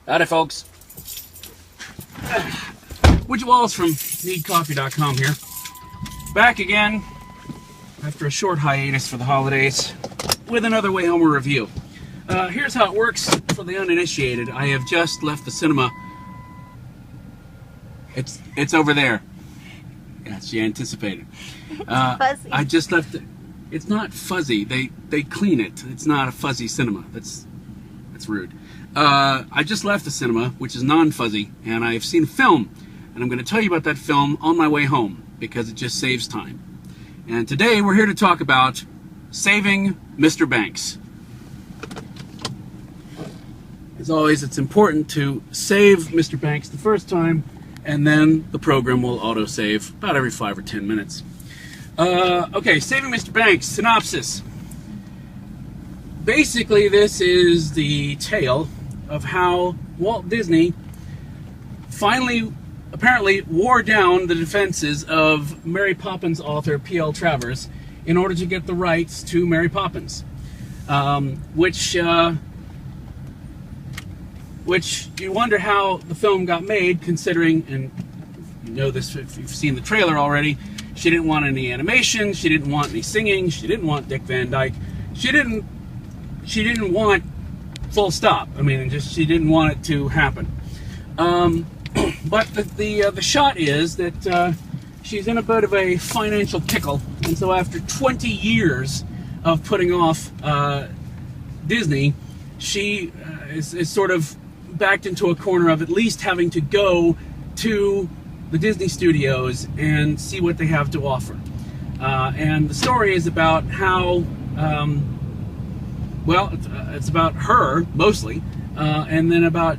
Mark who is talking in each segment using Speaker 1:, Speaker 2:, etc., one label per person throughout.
Speaker 1: Howdy, folks. Woody Walls from NeedCoffee.com here. Back again after a short hiatus for the holidays with another Wayhomer review. Here's how it works for the uninitiated. I have just left the cinema. It's over there. Yeah, she anticipated.
Speaker 2: Fuzzy.
Speaker 1: I just left it. It's not fuzzy. They clean it. It's not a fuzzy cinema. That's rude. I just left the cinema, which is non-fuzzy, and I've seen a film, and I'm going to tell you about that film on my way home because it just saves time. And today we're here to talk about saving Mr. Banks. As always, it's important to save Mr. Banks the first time, and then the program will auto-save about every 5 or 10 minutes. Okay, Saving Mr. Banks, synopsis. Basically, this is the tale of how Walt Disney finally, apparently, wore down the defenses of Mary Poppins author P.L. Travers in order to get the rights to Mary Poppins, which you wonder how the film got made, considering, and you know this if you've seen the trailer already, she didn't want any animation, she didn't want any singing, she didn't want Dick Van Dyke, she didn't want full stop. I mean, she didn't want it to happen. But the shot is that she's in a bit of a financial pickle, and so after 20 years of putting off Disney, she is sort of backed into a corner of at least having to go to the Disney studios and see what they have to offer. And the story is about how, well, it's about her, mostly, and then about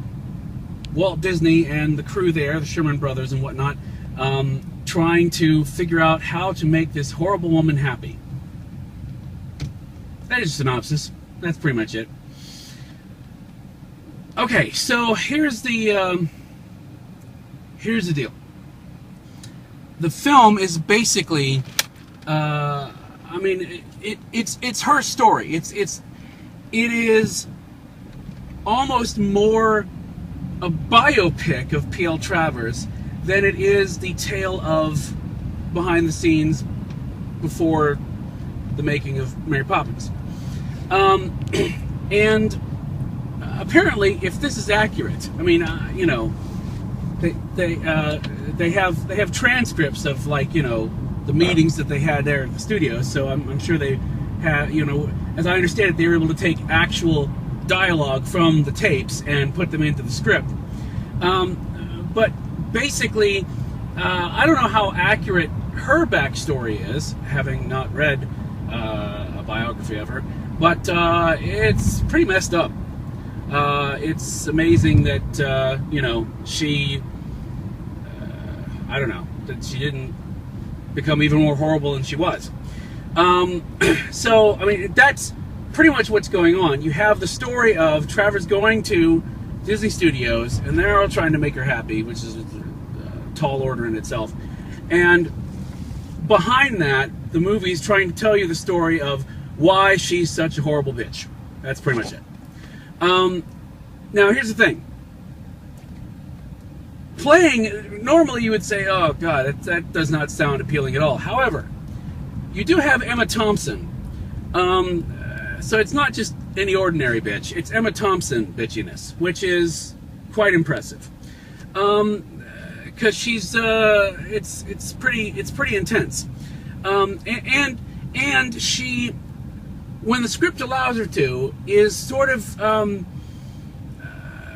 Speaker 1: Walt Disney and the crew there, the Sherman Brothers and whatnot, trying to figure out how to make this horrible woman happy. That is a synopsis. That's pretty much it. Okay, so here's the deal. The film is basically, I mean, it's her story. It is almost more a biopic of P.L. Travers than it is the tale of behind the scenes before the making of Mary Poppins. And apparently, if this is accurate, I mean, you know, they have transcripts of, like, you know, the meetings that they had there at the studio. So I'm sure they have, you know, as I understand it, they were able to take actual dialogue from the tapes and put them into the script. But basically, I don't know how accurate her backstory is, having not read a biography of her, but it's pretty messed up. It's amazing that, you know, she, I don't know, that she didn't become even more horrible than she was. So, I mean, that's pretty much what's going on. You have the story of Travers going to Disney Studios, and they're all trying to make her happy, which is a tall order in itself. And behind that, the movie's trying to tell you the story of why she's such a horrible bitch. That's pretty much it. Now, here's the thing. Playing, normally you would say, oh, God, that does not sound appealing at all. However, you do have Emma Thompson. So it's not just any ordinary bitch. It's Emma Thompson bitchiness, which is quite impressive. Because she's, it's pretty intense. And she, when the script allows her to, is sort of,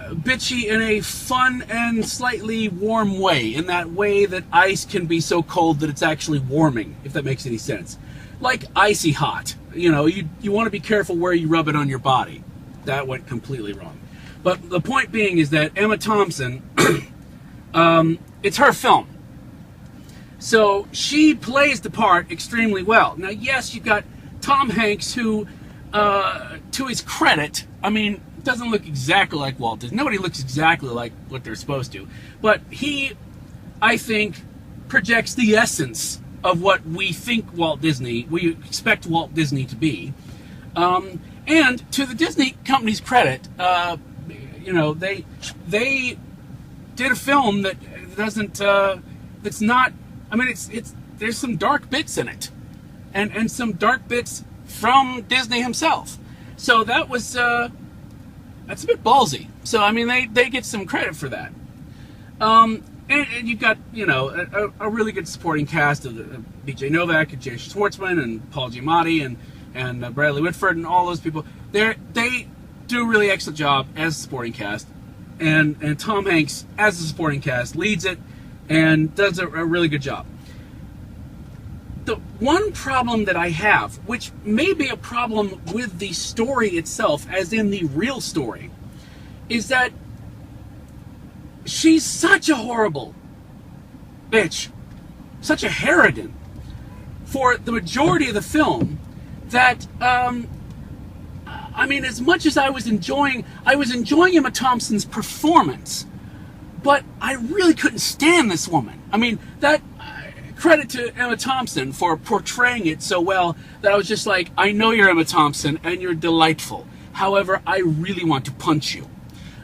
Speaker 1: bitchy in a fun and slightly warm way, in that way that ice can be so cold that it's actually warming, if that makes any sense. Like icy hot. You know, you want to be careful where you rub it on your body. That went completely wrong. But the point being is that Emma Thompson, it's her film. So she plays the part extremely well. Now, yes, you've got Tom Hanks, who, to his credit, I mean, doesn't look exactly like Walt Disney. Nobody looks exactly like what they're supposed to. But he, I think, projects the essence of what we expect Walt Disney to be. And to the Disney company's credit, you know, they did a film that doesn't, that's not, I mean, there's some dark bits in it, and some dark bits from Disney himself. So that was, that's a bit ballsy. So, I mean, they get some credit for that. And you've got, you know, a really good supporting cast of BJ Novak and Jay Schwartzman and Paul Giamatti and Bradley Whitford and all those people. They do a really excellent job as a supporting cast. And Tom Hanks, as a supporting cast, leads it and does a really good job. The one problem that I have, which may be a problem with the story itself, as in the real story, is that she's such a horrible bitch, such a harridan for the majority of the film that, I mean, as much as I was enjoying Emma Thompson's performance, but I really couldn't stand this woman. I mean, that credit to Emma Thompson for portraying it so well that I was just like, I know you're Emma Thompson and you're delightful. However, I really want to punch you.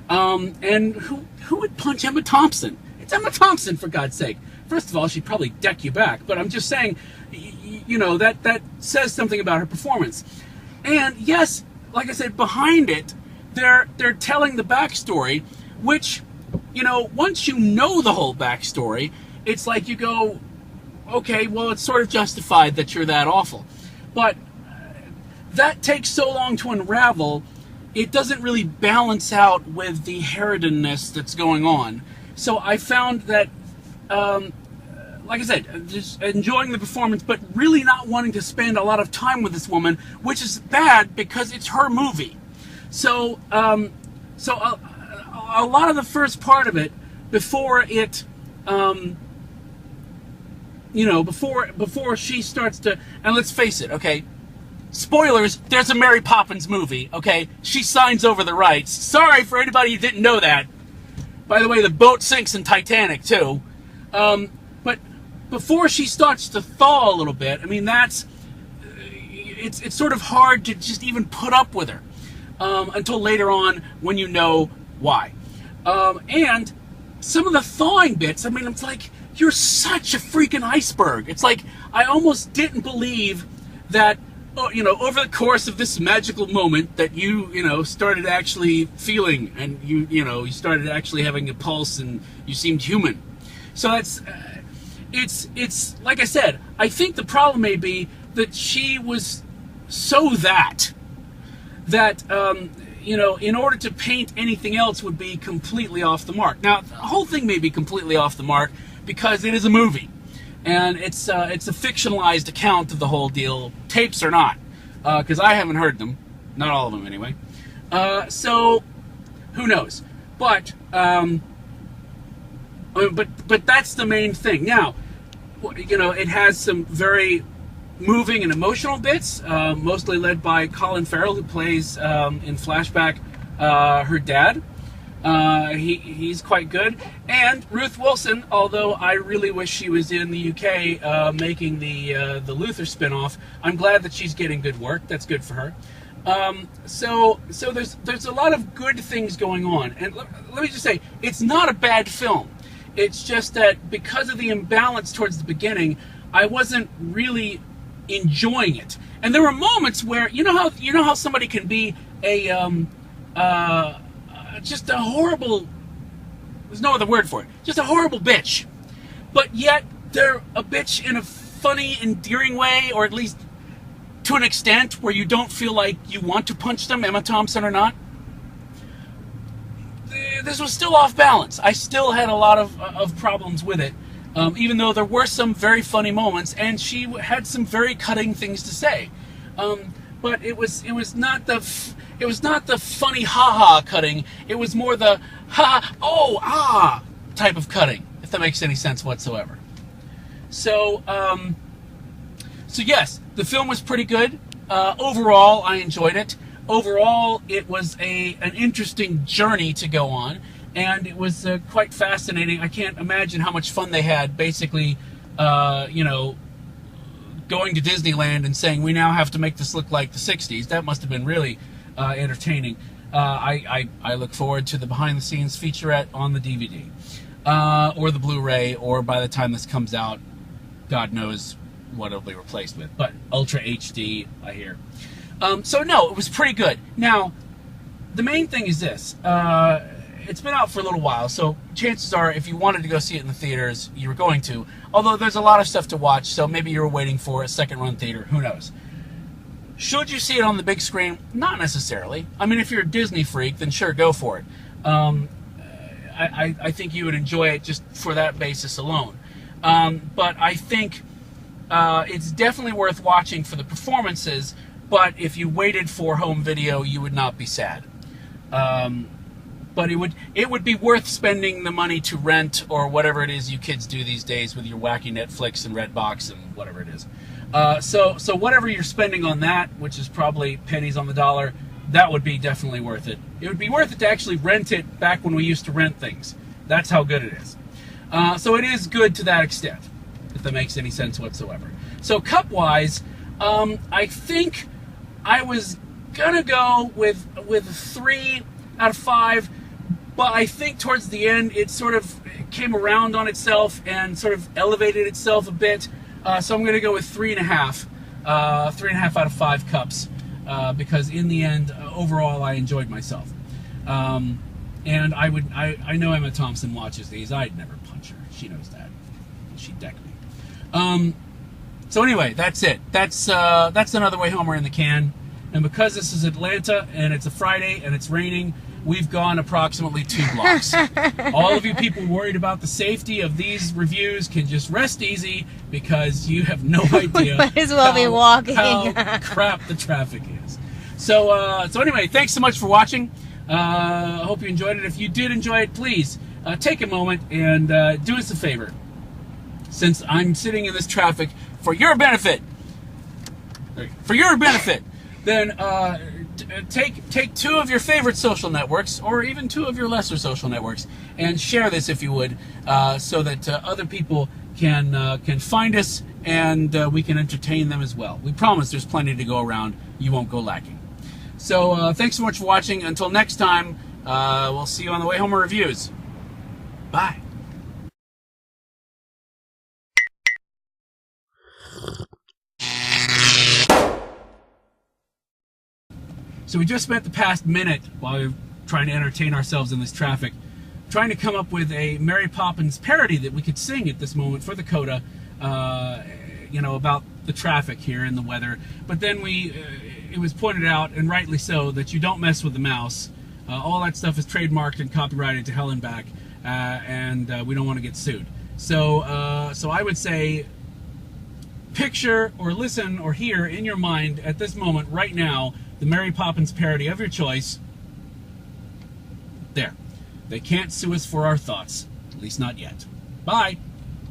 Speaker 1: And who would punch Emma Thompson? It's Emma Thompson, for God's sake. First of all, she'd probably deck you back, but I'm just saying, you know, that says something about her performance. And yes, like I said, behind it, they're telling the backstory, which, you know, once you know the whole backstory, it's like you go, okay, well, it's sort of justified that you're that awful. But that takes so long to unravel, it doesn't really balance out with the harridanness that's going on. So I found that, like I said, just enjoying the performance, but really not wanting to spend a lot of time with this woman, which is bad because it's her movie. So, a lot of the first part of it, before it, you know, before she starts to, and let's face it, okay, spoilers, there's a Mary Poppins movie, okay? She signs over the rights. Sorry for anybody who didn't know that. By the way, the boat sinks in Titanic, too. But before she starts to thaw a little bit, I mean, it's sort of hard to just even put up with her until later on when you know why. And some of the thawing bits, I mean, it's like, you're such a freaking iceberg. It's like, I almost didn't believe that, you know, over the course of this magical moment that you know, started actually feeling, and you started actually having a pulse, and you seemed human. So that's, it's like I said, I think the problem may be that she was so that, you know, in order to paint anything else would be completely off the mark. Now, the whole thing may be completely off the mark because it is a movie. And it's a fictionalized account of the whole deal, tapes or not, because I haven't heard them, not all of them anyway. So who knows? But that's the main thing. Now, you know, it has some very moving and emotional bits, mostly led by Colin Farrell, who plays in flashback her dad. He's quite good. And Ruth Wilson, although I really wish she was in the UK making the Luther spinoff, I'm glad that she's getting good work. That's good for her. So there's a lot of good things going on. And let me just say, it's not a bad film. It's just that because of the imbalance towards the beginning, I wasn't really enjoying it. And there were moments where, you know how somebody can be just a horrible, there's no other word for it, just a horrible bitch, but yet they're a bitch in a funny, endearing way, or at least to an extent where you don't feel like you want to punch them, Emma Thompson or not. This was still off balance. I still had a lot of problems with it, even though there were some very funny moments, and she had some very cutting things to say. But it was not the funny ha-ha cutting. It was more the ha-oh-ah type of cutting, if that makes any sense whatsoever. So yes, the film was pretty good. Overall, I enjoyed it. Overall, it was an interesting journey to go on, and it was quite fascinating. I can't imagine how much fun they had, basically, you know, going to Disneyland and saying, we now have to make this look like the 60s. That must have been really entertaining. I look forward to the behind-the-scenes featurette on the DVD, or the Blu-ray, or by the time this comes out, God knows what it'll be replaced with. But Ultra HD, I hear. So no, it was pretty good. Now, the main thing is this. It's been out for a little while, so chances are if you wanted to go see it in the theaters, you were going to. Although there's a lot of stuff to watch, so maybe you were waiting for a second-run theater. Who knows? Should you see it on the big screen? Not necessarily. I mean, if you're a Disney freak, then sure, go for it. I think you would enjoy it just for that basis alone. But I think it's definitely worth watching for the performances, but if you waited for home video, you would not be sad. But it would be worth spending the money to rent or whatever it is you kids do these days with your wacky Netflix and Redbox and whatever it is. So whatever you're spending on that, which is probably pennies on the dollar, that would be definitely worth it. It would be worth it to actually rent it back when we used to rent things. That's how good it is. So it is good to that extent, if that makes any sense whatsoever. So cup-wise, I think I was gonna go with 3 out of 5. But I think towards the end, it sort of came around on itself and sort of elevated itself a bit. So I'm going to go with 3.5. 3.5 out of 5 cups. Because in the end, overall, I enjoyed myself. And I know Emma Thompson watches these. I'd never punch her. She knows that. She'd deck me. So anyway, that's it. That's another Wayhomer in the can. And because this is Atlanta and it's a Friday and it's raining, we've gone approximately 2 blocks. All of you people worried about the safety of these reviews can just rest easy because you have no idea
Speaker 2: might as well be walking.
Speaker 1: how crap the traffic is. So anyway, thanks so much for watching. I hope you enjoyed it. If you did enjoy it, please take a moment and do us a favor. Since I'm sitting in this traffic for your benefit, then take 2 of your favorite social networks, or even 2 of your lesser social networks, and share this if you would, so that other people can find us and we can entertain them as well. We promise there's plenty to go around. You won't go lacking. So thanks so much for watching. Until next time, we'll see you on the Wayhomer Reviews. Bye. So we just spent the past minute while we were trying to entertain ourselves in this traffic, trying to come up with a Mary Poppins parody that we could sing at this moment for the coda, you know, about the traffic here and the weather. But then it was pointed out, and rightly so, that you don't mess with the mouse. All that stuff is trademarked and copyrighted to hell and back, and we don't want to get sued. So I would say, picture or listen or hear in your mind at this moment, right now, the Mary Poppins parody of your choice. There. They can't sue us for our thoughts. At least not yet. Bye.